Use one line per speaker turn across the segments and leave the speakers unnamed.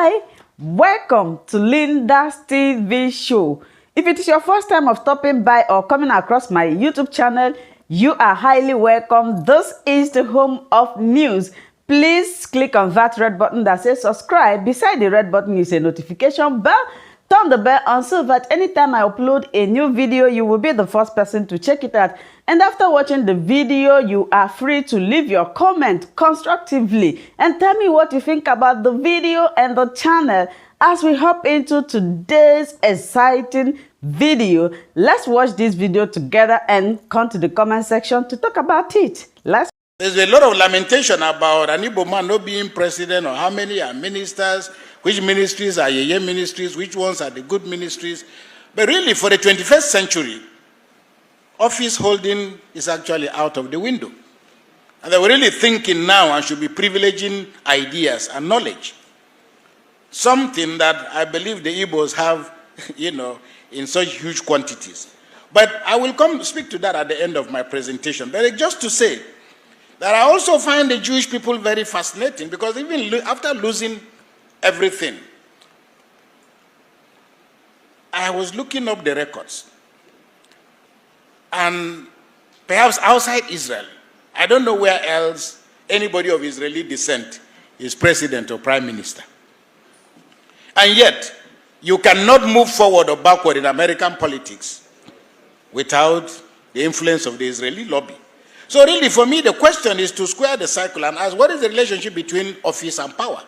Hi, welcome to Linda's TV show. If it is your first time of stopping by or coming across my YouTube channel, you are highly welcome. This is the home of news. Please click on that red button that says subscribe. Beside the red button is a notification bell. Turn the bell on so that anytime I upload a new video, you will be the first person to check it out. And after watching the video, you are free to leave your comment constructively and tell me what you think about the video and the channel. As we hop into today's exciting video, let's watch this video together and come to the comment section to talk about it.
There's a lot of lamentation about an Igbo man not being president, or how many are ministers, which ministries are yeye ministries, which ones are the good ministries. But really, for the 21st century, office holding is actually out of the window. And they were really thinking now and should be privileging ideas and knowledge. Something that I believe the Igbos have, in such huge quantities. But I will come speak to that at the end of my presentation. But just to say that I also find the Jewish people very fascinating, because even after losing everything, I was looking up the records. And perhaps outside Israel, I don't know where else anybody of Israeli descent is president or prime minister. And yet, you cannot move forward or backward in American politics without the influence of the Israeli lobby. So really, for me, the question is to square the circle and ask, what is the relationship between office and power?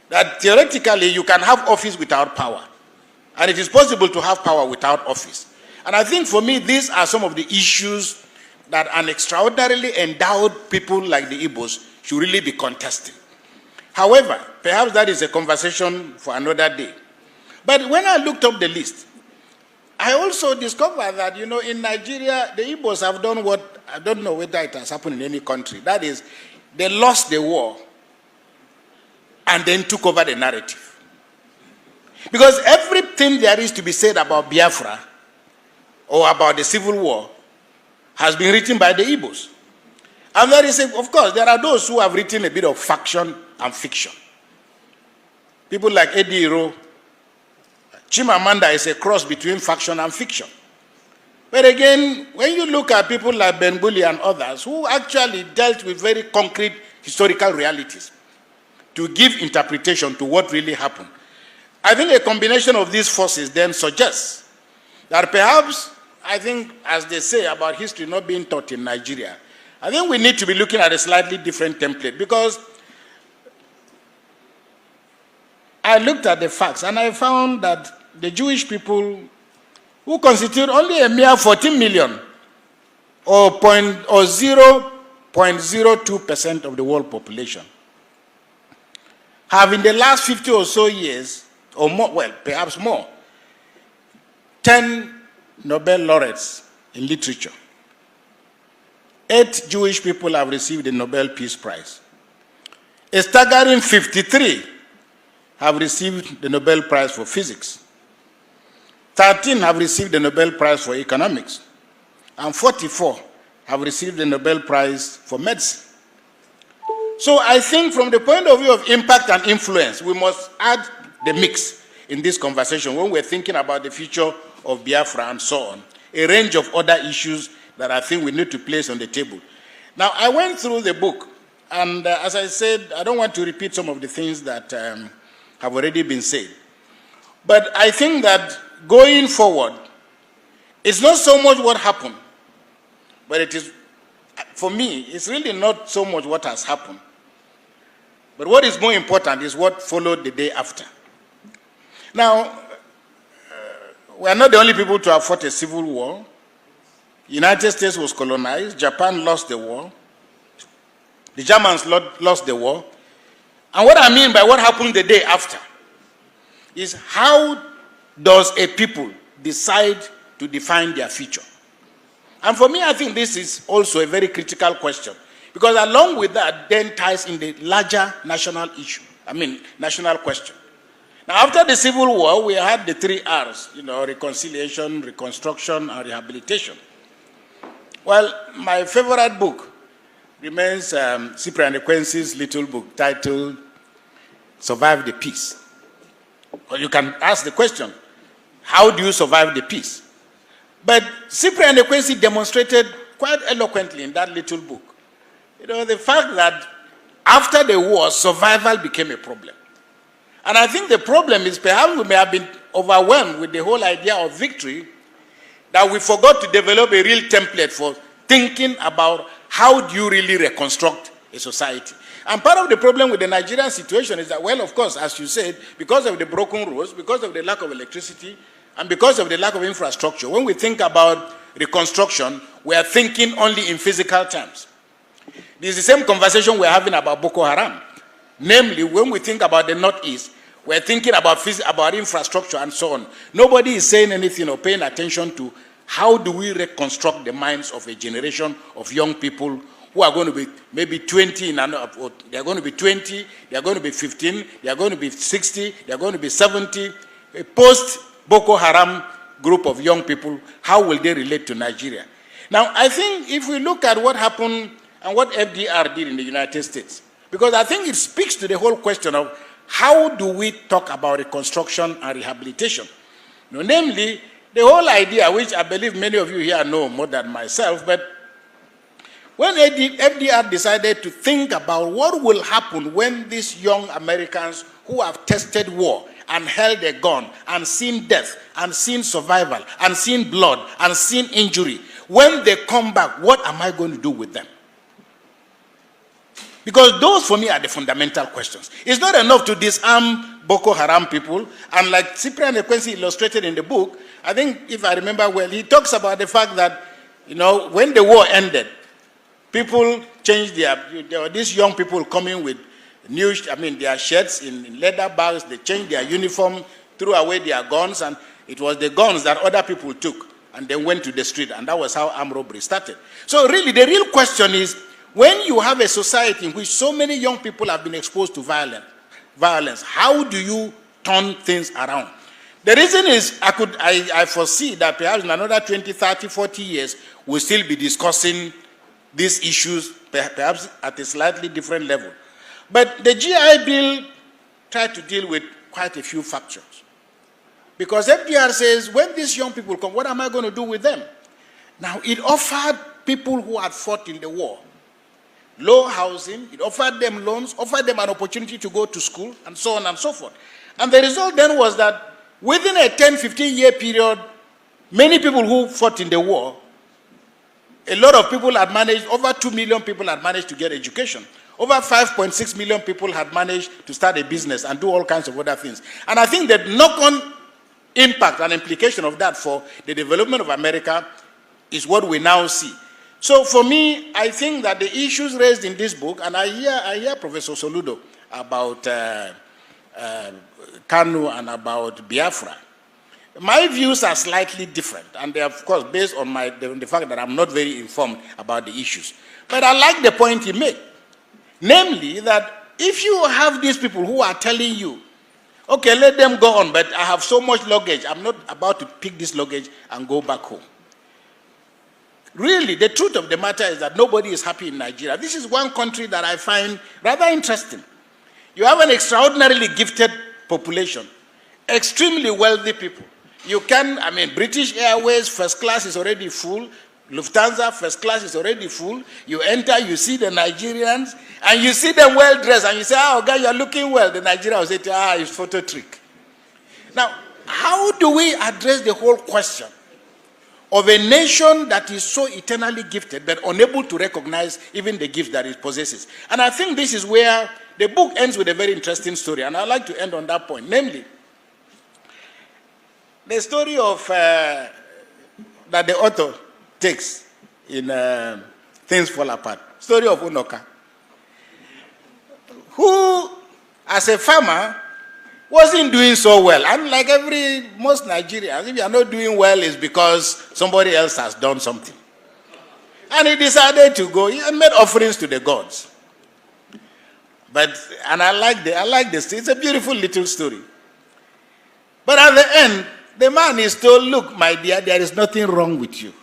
That theoretically, you can have office without power. And it is possible to have power without office. And I think for me, these are some of the issues that an extraordinarily endowed people like the Igbos should really be contesting. However, perhaps that is a conversation for another day. But when I looked up the list, I also discovered that, in Nigeria, the Igbos have done what, I don't know whether it has happened in any country. That is, they lost the war and then took over the narrative. Because everything there is to be said about Biafra or about the Civil War has been written by the Igbos. And there is, of course, there are those who have written a bit of faction and fiction. People like Eddie Iro, Chimamanda is a cross between faction and fiction. But again, when you look at people like Ben Bulli and others who actually dealt with very concrete historical realities to give interpretation to what really happened, I think a combination of these forces then suggests that perhaps, I think, as they say about history not being taught in Nigeria, I think we need to be looking at a slightly different template, because I looked at the facts and I found that the Jewish people, who constitute only a mere 14 million or 0.02% of the world population, have in the last 50 or so years, or more, well, perhaps more, 10 Nobel laureates in literature. 8 Jewish people have received the Nobel Peace Prize. A staggering 53 have received the Nobel Prize for Physics. 13 have received the Nobel Prize for Economics. And 44 have received the Nobel Prize for Medicine. So I think from the point of view of impact and influence, we must add the mix in this conversation when we're thinking about the future of Biafra and so on. A range of other issues that I think we need to place on the table. Now, I went through the book, and as I said, I don't want to repeat some of the things that have already been said. But I think that going forward, it's not so much what happened, but it is, for me, it's really not so much what has happened. But what is more important is what followed the day after. Now, we are not the only people to have fought a civil war. The United States was colonized. Japan lost the war. The Germans lost the war. And what I mean by what happened the day after is, how does a people decide to define their future? And for me, I think this is also a very critical question, because along with that then ties in the larger national issue, national question. Now, after the Civil War, we had the 3 R's, reconciliation, reconstruction, and rehabilitation. Well, my favorite book remains Cyprian Ekwensi's little book titled Survive the Peace. Or you can ask the question, how do you survive the peace? But Cyprian Ekwensi demonstrated quite eloquently in that little book, the fact that after the war, survival became a problem. And I think the problem is perhaps we may have been overwhelmed with the whole idea of victory, that we forgot to develop a real template for thinking about how do you really reconstruct a society. And part of the problem with the Nigerian situation is that, well, of course, as you said, because of the broken roads, because of the lack of electricity, and because of the lack of infrastructure, when we think about reconstruction, we are thinking only in physical terms. This is the same conversation we're having about Boko Haram. Namely, when we think about the Northeast, we're thinking about infrastructure and so on. Nobody is saying anything or paying attention to how do we reconstruct the minds of a generation of young people who are going to be maybe 20, they're going to be 20, they're going to be 15, they're going to be 60, they're going to be 70. A post-Boko Haram group of young people, how will they relate to Nigeria? Now, I think if we look at what happened and what FDR did in the United States, because I think it speaks to the whole question of how do we talk about reconstruction and rehabilitation? Namely, the whole idea, which I believe many of you here know more than myself, but when FDR decided to think about what will happen when these young Americans who have tested war and held a gun and seen death and seen survival and seen blood and seen injury, when they come back, what am I going to do with them? Because those, for me, are the fundamental questions. It's not enough to disarm Boko Haram people. And like Cyprian Ekwensi illustrated in the book, I think, if I remember well, he talks about the fact that, when the war ended, people changed there were these young people coming with their shirts in leather bags. They changed their uniform, threw away their guns, and it was the guns that other people took and then went to the street. And that was how armed robbery started. So really, the real question is, when you have a society in which so many young people have been exposed to violence, how do you turn things around? The reason is, I foresee that perhaps in another 20, 30, 40 years, we'll still be discussing these issues, perhaps at a slightly different level. But the GI Bill tried to deal with quite a few factors. Because FDR says, when these young people come, what am I going to do with them? Now, it offered people who had fought in the war low housing, it offered them loans, offered them an opportunity to go to school, and so on and so forth. And the result then was that within a 10, 15-year period, many people who fought in the war, a lot of people had managed, over 2 million people had managed to get education. Over 5.6 million people had managed to start a business and do all kinds of other things. And I think the knock-on impact and implication of that for the development of America is what we now see. So for me, I think that the issues raised in this book, and I hear Professor Soludo about Kanu and about Biafra. My views are slightly different, and they are, of course, based on the fact that I'm not very informed about the issues. But I like the point he made, namely that if you have these people who are telling you, okay, let them go on, but I have so much luggage, I'm not about to pick this luggage and go back home. Really, the truth of the matter is that nobody is happy in Nigeria. This is one country that I find rather interesting. You have an extraordinarily gifted population, extremely wealthy people. You can, British Airways, first class is already full. Lufthansa, first class is already full. You enter, you see the Nigerians, and you see them well dressed, and you say, oh, God, you're looking well. The Nigerian will say, it's photo trick. Now, how do we address the whole question of a nation that is so eternally gifted but unable to recognize even the gift that it possesses? And I think this is where the book ends with a very interesting story, and I'd like to end on that point, namely the story of that the author takes in Things Fall Apart, story of Unoka, who, as a farmer, wasn't doing so well. And like most Nigerians, if you are not doing well, it's because somebody else has done something. And he decided to go and made offerings to the gods. And I like this. It's a beautiful little story. But at the end, the man is told, look, my dear, there is nothing wrong with you.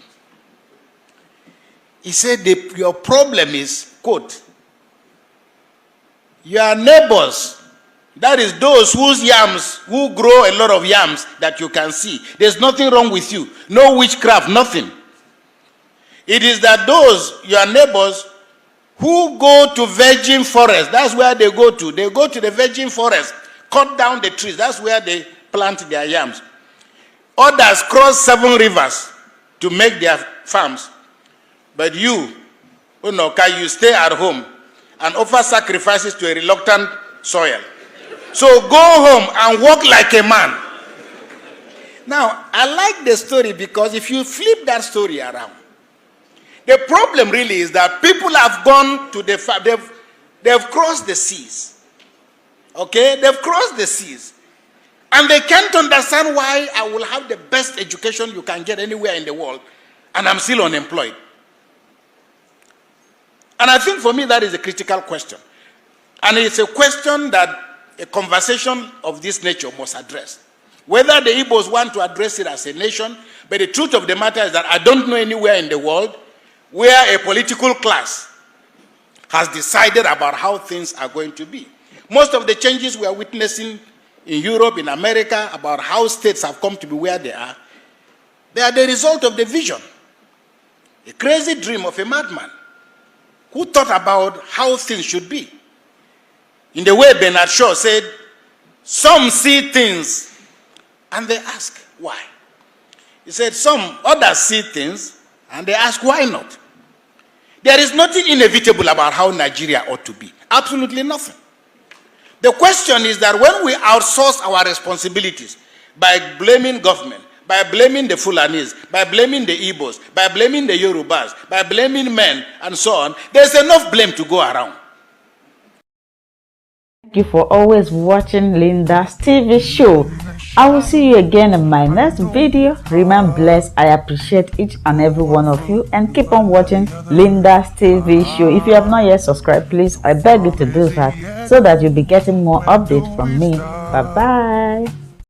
He said, your problem is, quote, your neighbors That is those whose yams, who grow a lot of yams that you can see. There's nothing wrong with you. No witchcraft, nothing. It is that those, your neighbors, who go to virgin forest, that's where they go to. They go to the virgin forest, cut down the trees. That's where they plant their yams. Others cross 7 rivers to make their farms. But you, Unoka, you stay at home and offer sacrifices to a reluctant soil. So go home and walk like a man. Now, I like the story because if you flip that story around, the problem really is that people have gone to they've crossed the seas. Okay? They've crossed the seas. And they can't understand why I will have the best education you can get anywhere in the world and I'm still unemployed. And I think for me that is a critical question. And it's a question that a conversation of this nature must address. Whether the Igbos want to address it as a nation, but the truth of the matter is that I don't know anywhere in the world where a political class has decided about how things are going to be. Most of the changes we are witnessing in Europe, in America, about how states have come to be where they are the result of the vision, a crazy dream of a madman who thought about how things should be. In the way Bernard Shaw said, some see things and they ask why. He said some others see things and they ask why not. There is nothing inevitable about how Nigeria ought to be. Absolutely nothing. The question is that when we outsource our responsibilities by blaming government, by blaming the Fulanis, by blaming the Igbos, by blaming the Yorubas, by blaming men and so on, there's enough blame to go around.
Thank you for always watching Linda's TV show. I will see you again in my next video. Remain blessed. I appreciate each and every one of you and keep on watching Linda's TV show. If you have not yet subscribed, please, I beg you to do that so that you'll be getting more updates from me. Bye bye.